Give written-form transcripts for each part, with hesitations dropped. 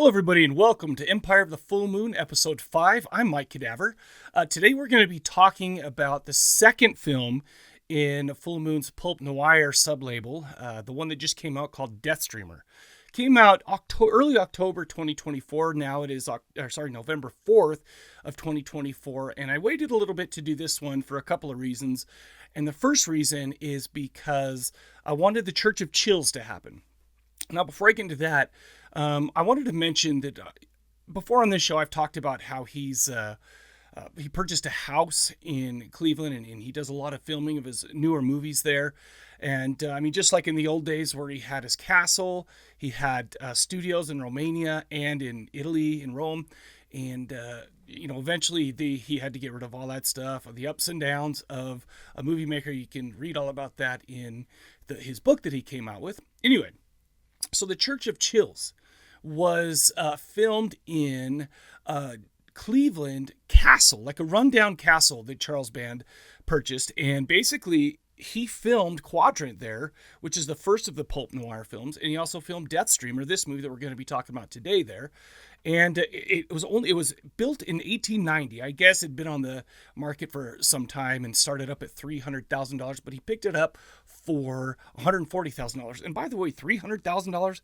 Hello, everybody, and welcome to Empire of the Full Moon, Episode 5. I'm Mike Cadaver. Today, we're going to be talking about the second film in Full Moon's Pulp Noir sublabel, the one that just came out called Deathstreamer. Came out early October 2024. Now it is November 4th of 2024, and I waited a little bit to do this one for a couple of reasons. And the first reason is because I wanted the Church of Chills to happen. Now, before I get into that, I wanted to mention that before on this show, I've talked about how he purchased a house in Cleveland, and he does a lot of filming of his newer movies there. And just like in the old days where he had his castle, he had studios in Romania and in Italy, in Rome. And, eventually he had to get rid of all that stuff, the ups and downs of a movie maker. You can read all about that in his book that he came out with. Anyway, so the Church of Chills was filmed in Cleveland castle, like a rundown castle that Charles Band purchased. And basically, he filmed Quadrant there, which is the first of the Pulp Noir films. And he also filmed Deathstreamer, this movie that we're going to be talking about today there. And it was built in 1890. I guess it'd been on the market for some time and started up at $300,000, but he picked it up for $140,000. And by the way, $300,000,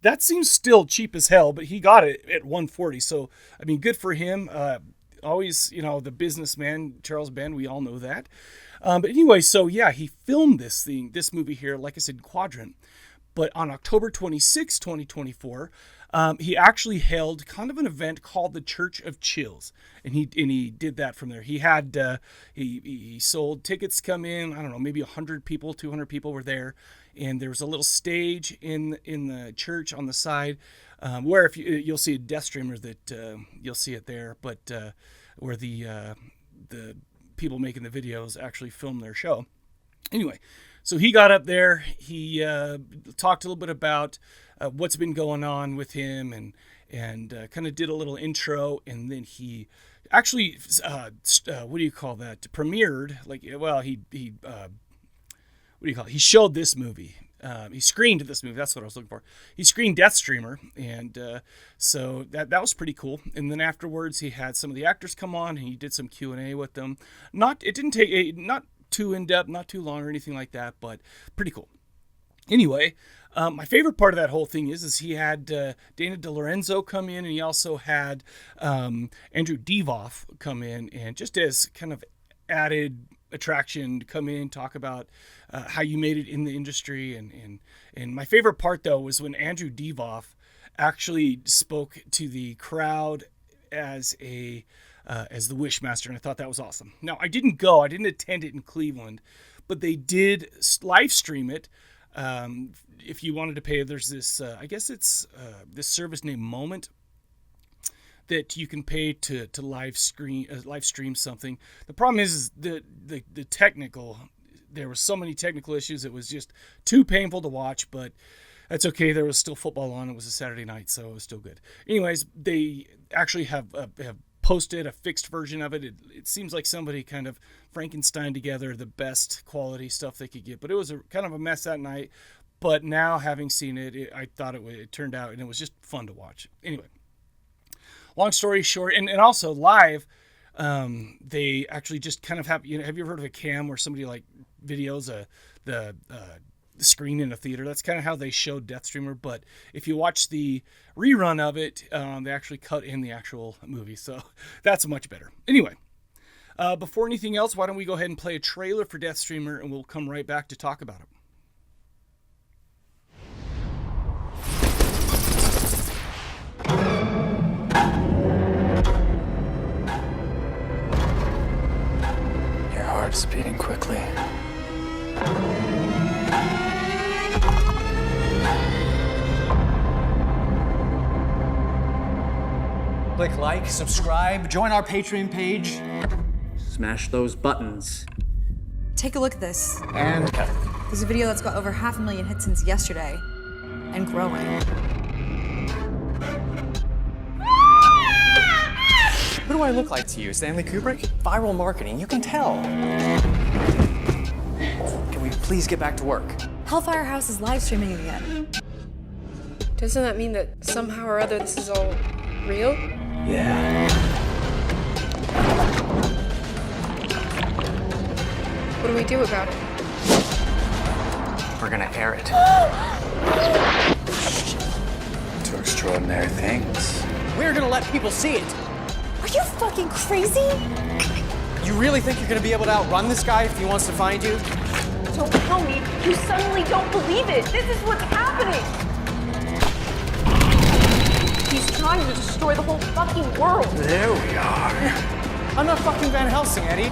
that seems still cheap as hell, but he got it at $140,000. So, good for him. Always, the businessman, Charles Band, we all know that. But anyway, so yeah, he filmed this movie here, like I said, Quadrant. But on October 26, 2024, he actually held kind of an event called the Church of Chills, and he did that from there. He had he sold tickets to come in. I don't know, maybe 100 people, 200 people were there, and there was a little stage in the church on the side where if you'll see a Deathstreamer that you'll see it there, but where the people making the videos actually filmed their show. Anyway. So he got up there, he talked a little bit about what's been going on with him and kind of did a little intro, and then he actually, premiered, he showed this movie. He screened this movie, that's what I was looking for. He screened Deathstreamer, and so that was pretty cool. And then afterwards, he had some of the actors come on, and he did some Q&A with them. Not too in-depth, not too long or anything like that, but pretty cool. Anyway, my favorite part of that whole thing is he had Dana DeLorenzo come in, and he also had Andrew Divoff come in, and just as kind of added attraction to come in, talk about how you made it in the industry. And my favorite part, though, was when Andrew Divoff actually spoke to the crowd as the Wishmaster, and I thought that was awesome. Now, I didn't attend it in Cleveland, but they did live stream it. If you wanted to pay, there's this, this service named Moment that you can pay to live stream something. The problem is the technical, there were so many technical issues, it was just too painful to watch, but that's okay. There was still football on. It was a Saturday night, so it was still good. Anyways, they actually have posted a fixed version of it. It seems like somebody kind of Frankenstein together the best quality stuff they could get, but it was kind of a mess that night. But now, having seen it, I thought it turned out, and it was just fun to watch. Anyway, long story short, and also live, they actually just kind of have you ever heard of a cam where somebody like videos the screen in a theater? That's kind of how they showed Deathstreamer, but if you watch the rerun of it, they actually cut in the actual movie, so that's much better. Anyway, before anything else, why don't we go ahead and play a trailer for Deathstreamer, and we'll come right back to talk about it. Your heart's beating quickly. Click like, subscribe, join our Patreon page. Smash those buttons. Take a look at this. And cut. There's a video that's got over 500,000 hits since yesterday. And growing. Who do I look like to you, Stanley Kubrick? Viral marketing, you can tell. Can we please get back to work? Hellfire House is live streaming again. Doesn't that mean that somehow or other this is all real? Yeah. What do we do about it? We're gonna air it. To extraordinary things. We're gonna let people see it. Are you fucking crazy? You really think you're gonna be able to outrun this guy if he wants to find you? Don't tell me you suddenly don't believe it. This is what's happening. He's trying to destroy the whole fucking world. There we are. I'm not fucking Van Helsing, Eddie.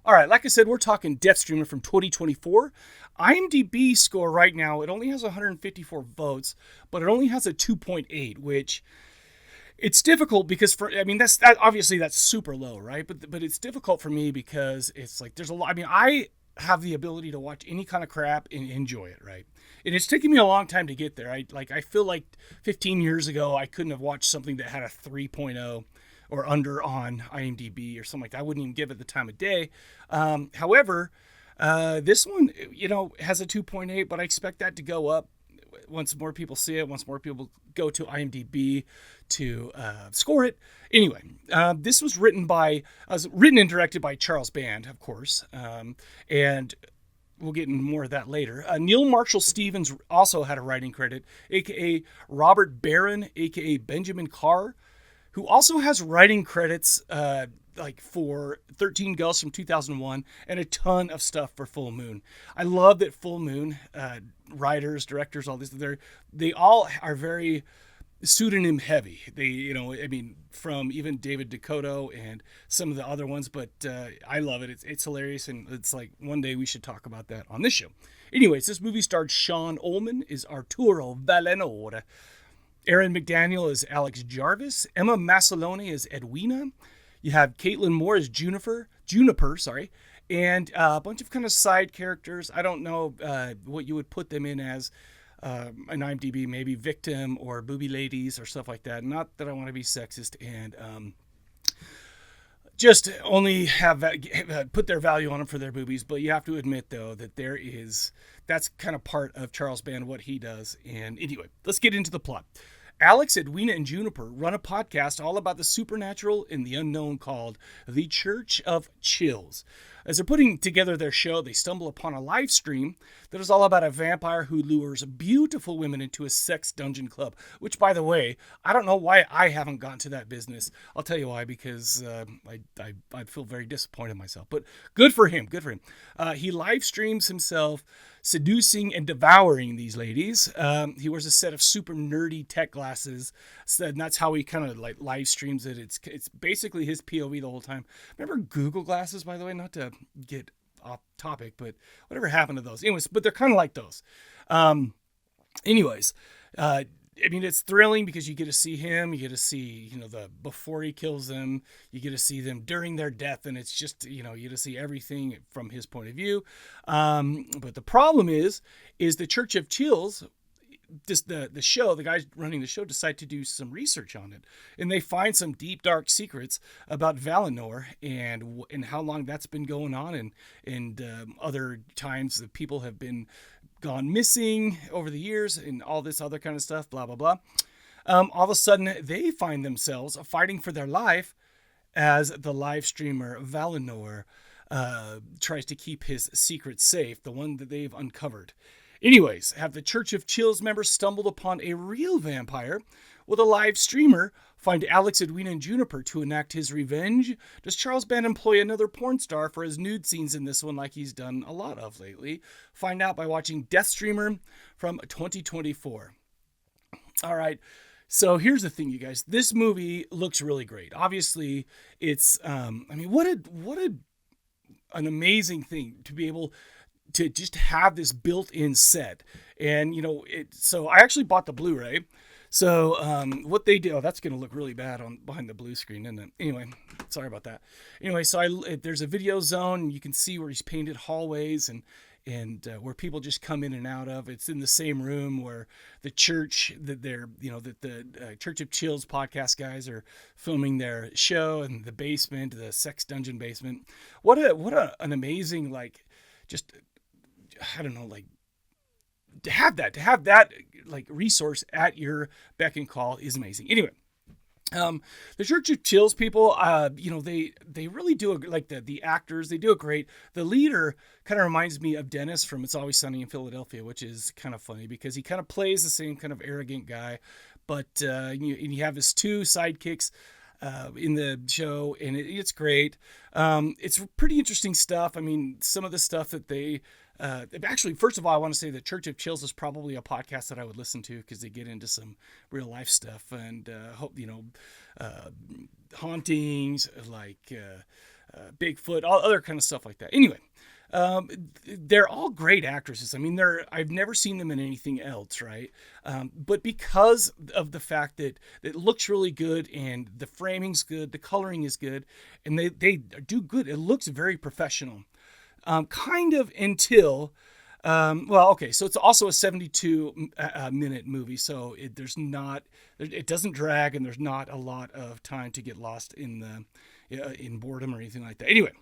All right, like I said, we're talking Deathstreamer from 2024. IMDb score right now, it only has 154 votes, but it only has a 2.8, which it's difficult because obviously that's super low, right? But it's difficult for me because it's like there's a lot. I mean, I have the ability to watch any kind of crap and enjoy it, right? And it's taken me a long time to get there. I feel like 15 years ago I couldn't have watched something that had a 3.0 or under on IMDb or something like that. I wouldn't even give it the time of day. However, this one, has a 2.8, but I expect that to go up once more people see it, once more people go to IMDb to score it. Anyway, this was written and directed by Charles Band, of course, and we'll get into more of that later. Neil Marshall Stevens also had a writing credit, a.k.a. Robert Barron, a.k.a. Benjamin Carr, who also has writing credits for 13 Ghosts from 2001 and a ton of stuff for Full Moon. I love that Full Moon writers, directors, all this, they all are very pseudonym heavy. They, from even David Dakota and some of the other ones, but I love it. It's hilarious, and it's like one day we should talk about that on this show. Anyways, this movie starred Sean Ullman as Arturo Valenor. Aaron McDaniel is Alex Jarvis. Emma Masaloni is Edwina. You have Caitlin Moore as Juniper, and a bunch of kind of side characters. I don't know what you would put them in as an IMDb, maybe victim or booby ladies or stuff like that. Not that I want to be sexist and just only have put their value on them for their boobies, but you have to admit though that that's kind of part of Charles Band, what he does. And anyway, let's get into the plot. Alex, Edwina, and Juniper run a podcast all about the supernatural and the unknown called The Church of Chills. As they're putting together their show, they stumble upon a live stream that is all about a vampire who lures beautiful women into a sex dungeon club, which, by the way, I don't know why I haven't gotten to that business. I'll tell you why, because I feel very disappointed in myself. But good for him. He live streams himself seducing and devouring these ladies. He wears a set of super nerdy tech glasses, and that's how he kind of like live streams it. It's basically his POV the whole time. Remember Google glasses, by the way? Not to get off topic, but whatever happened to those? Anyways, but they're kind of like those. It's thrilling because you get to see him, you get to see, before he kills them, you get to see them during their death, and it's just, you get to see everything from his point of view. But the problem is the Church of Chills, the show, the guys running the show decide to do some research on it, and they find some deep, dark secrets about Valinor and how long that's been going on, and other times that people have been gone missing over the years and all this other kind of stuff, blah, blah, blah. All of a sudden, they find themselves fighting for their life as the live streamer Valinor tries to keep his secret safe, the one that they've uncovered. Anyways, have the Church of Chills members stumbled upon a real vampire? Will the live streamer find Alex, Edwina, and Juniper to enact his revenge? Does Charles Band employ another porn star for his nude scenes in this one like he's done a lot of lately? Find out by watching Deathstreamer from 2024. All right, so here's the thing, you guys. This movie looks really great. Obviously, it's, what an amazing thing to be able to just have this built-in set. And, so I actually bought the Blu-ray. So what they do, that's going to look really bad behind the blue screen, isn't it? Anyway, sorry about that. Anyway, so there's a video zone. You can see where he's painted hallways, and and where people just come in and out of. It's in the same room where the church that they're, that the Church of Chills podcast guys are filming their show, and the basement, the sex dungeon basement. What an amazing, like, just, I don't know, like, to have that like resource at your beck and call is amazing. Anyway, the Church of Chills people, they really do like the actors, they do it great. The leader kind of reminds me of Dennis from It's Always Sunny in Philadelphia, which is kind of funny because he kind of plays the same kind of arrogant guy, but you have his two sidekicks in the show, and it's great. It's pretty interesting stuff. I mean, some of the stuff that they actually, first of all, I want to say that Church of Chills is probably a podcast that I would listen to because they get into some real life stuff and hauntings, like Bigfoot, all other kind of stuff like that. Anyway, they're all great actresses. I mean, I've never seen them in anything else, right? But because of the fact that it looks really good and the framing's good, the coloring is good, and they do good. It looks very professional. Kind of until, so it's also a 72 minute movie, so it doesn't drag, and there's not a lot of time to get lost in boredom or anything like that. Anyway,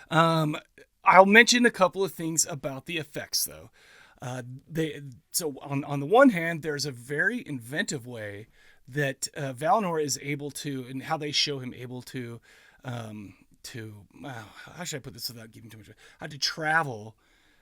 I'll mention a couple of things about the effects, though. So on the one hand, there's a very inventive way that Valinor is able to, and how they show him able to how should I put this without giving too much? How to travel,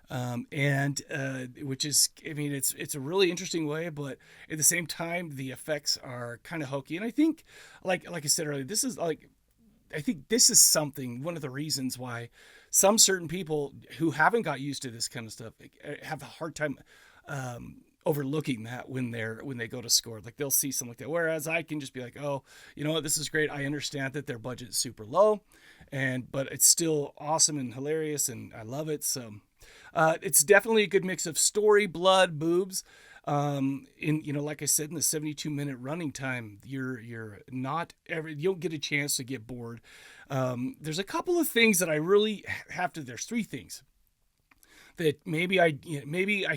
which is, I mean, it's a really interesting way, but at the same time, the effects are kind of hokey. And I think, like I said earlier, I think this is one of the reasons why some certain people who haven't got used to this kind of stuff have a hard time overlooking that when they go to score. Like, they'll see something like that, whereas I can just be like, oh, you know what, this is great. I understand that their budget is super low, but it's still awesome and hilarious, and I love it. So it's definitely a good mix of story, blood, boobs. Like I said, in the 72-minute running time, you don't get a chance to get bored. There's a couple of things that I really there's three things that maybe I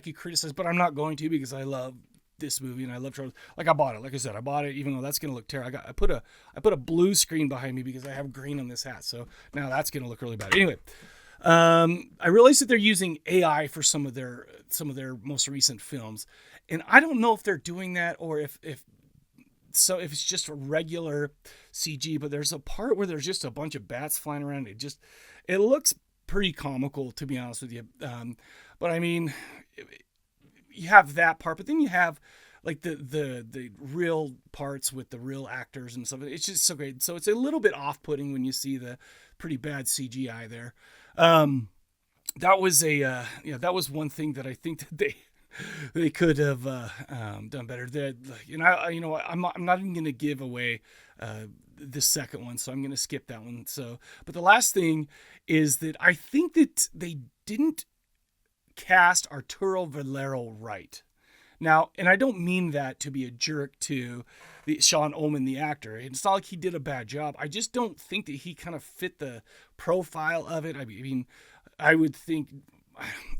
could criticize, but I'm not going to, because I love this movie and I love Charles. Like, I bought it. Like I said, I bought it, even though that's gonna look terrible. I put a blue screen behind me because I have green on this hat, so now that's gonna look really bad. Anyway, I realize that they're using AI for some of their most recent films, and I don't know if they're doing that or if it's just a regular CG. But there's a part where there's just a bunch of bats flying around. It looks pretty comical, to be honest with you. But I mean, you have that part, but then you have like the real parts with the real actors and stuff. It's just so great. So it's a little bit off-putting when you see the pretty bad CGI there. That was one thing that I think that they could have done better. I'm not even going to give away the second one, so I'm going to skip that one. So, but the last thing is that I think that they didn't cast Arturo Valero right. Now, and I don't mean that to be a jerk to Sean Ullman, the actor. It's not like he did a bad job. I just don't think that he kind of fit the profile of it. I mean, I would think,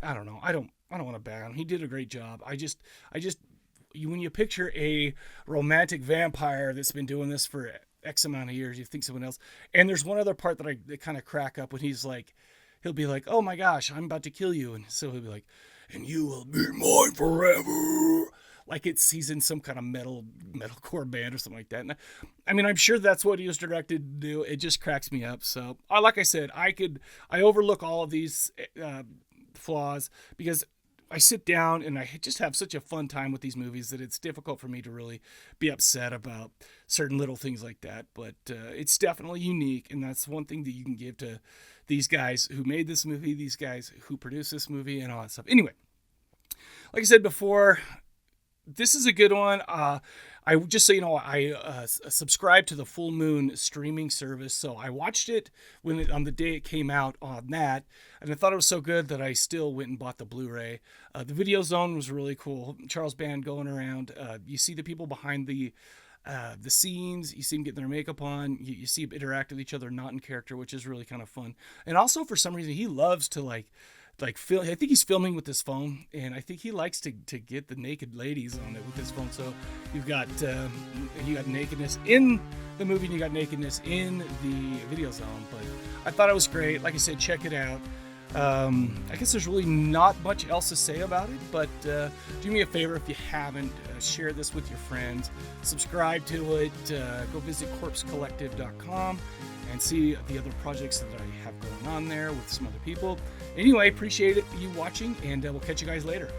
I don't know. I don't want to bag on him. He did a great job. When you picture a romantic vampire that's been doing this for X amount of years, you think someone else. And there's one other part that kind of crack up when he'll be like, oh my gosh, I'm about to kill you. And so he'll be like, and you will be mine forever. Like he's in some kind of metalcore band or something like that. And I mean, I'm sure that's what he was directed to do. It just cracks me up. So, like I said, I overlook all of these flaws because I sit down and I just have such a fun time with these movies that it's difficult for me to really be upset about certain little things like that. But it's definitely unique, and that's one thing that you can give to these guys who made this movie, these guys who produced this movie, and all that stuff. Anyway, like I said before, this is a good one. I just so you know, I subscribed to the Full Moon streaming service, so I watched it on the day it came out on that, and I thought it was so good that I still went and bought the Blu-ray. The Video Zone was really cool. Charles Band going around. You see the people behind the scenes. You see them getting their makeup on. You see them interact with each other, not in character, which is really kind of fun. And also, for some reason, he loves to like I think he's filming with his phone, and I think he likes to get the naked ladies on it with his phone. So you've got you got nakedness in the movie, and you got nakedness in the video zone. But I thought it was great. Like I said, check it out. I guess there's really not much else to say about it, but do me a favor if you haven't, share this with your friends, subscribe to it, go visit corpsecollective.com and see the other projects that I have going on there with some other people. Anyway, appreciate you watching, and we'll catch you guys later.